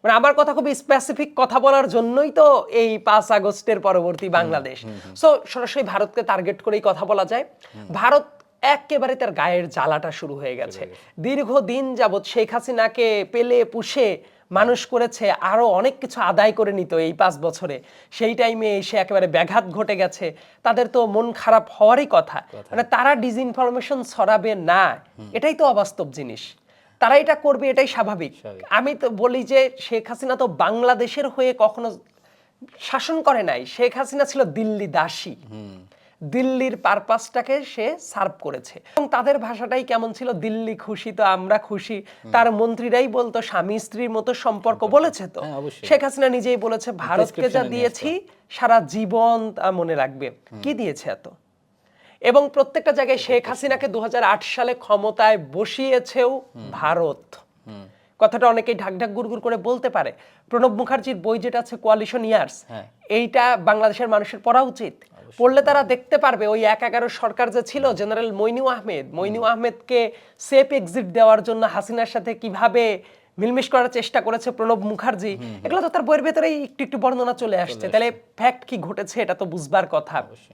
মানে আমার কথা খুব স্পেসিফিক কথা বলার জন্যই তো এই 5 আগস্টের পরবর্তী বাংলাদেশ। সো সরাসরি ভারতকে টার্গেট করেই কথা বলা যায়। ভারত একেবারে তার গায়ের জ্বালাটা শুরু হয়ে গেছে। দীর্ঘদিন যাবৎ শেখ হাসিনাকে পেলে পুষে মানুষ করেছে, আরো অনেক কিছু আদায় করে নিত এই 5 বছরে। সেই টাইমে এসে একেবারে ব্যাঘাত ঘটে গেছে। তাদের তো মন খারাপ হওয়ারই কথা। মানে তারা ডিসইনফরমেশন ছড়াবে না, এটাই তো অবাস্তব জিনিস। তারা এটা করবে, এটাই স্বাভাবিক। আমি তো বলি যে শেখ হাসিনা তো বাংলাদেশের হয়ে কখনো শাসন করে নাই। শেখ হাসিনা ছিল দিল্লি দাসী। দিল্লির পারপাসটাকে সে সার্ভ করেছে এবং তাদের ভাষাটাই কেমন ছিল, দিল্লি খুশি তো আমরা খুশি। তার মন্ত্রীরাই বলতো স্বামী স্ত্রীর মতো সম্পর্ক, বলেছে তো। শেখ হাসিনা নিজেই বলেছে ভারতকে যা দিয়েছি সারা জীবন তা মনে রাখবে। কি দিয়েছে এত? এবং প্রত্যেকটা জায়গায় শেখ হাসিনাকে 2008 সালে ক্ষমতায় বসিয়েছেও ভারত। কথাটা অনেকেই ঢাক ঢাক গুড়গুড় করে বলতে পারে। প্রণব মুখার্জির বই যেটা আছে কোয়ালিশন ইয়ার্স, এইটা বাংলাদেশের মানুষের পড়া উচিত। পড়লে তারা দেখতে পারবে ওই 1-11 সরকার যে ছিল, জেনারেল মইনু আহমেদকে সেফ এক্সিট দেওয়ার জন্য হাসিনার সাথে কিভাবে মিলমিশ করার চেষ্টা করেছে প্রণব মুখার্জি, এগুলো তো তার বইয়ের ভেতরেই একটু একটু বর্ণনা চলে আসছে। তাহলে ফ্যাক্ট কি ঘটেছে এটা তো বুঝবার কথা।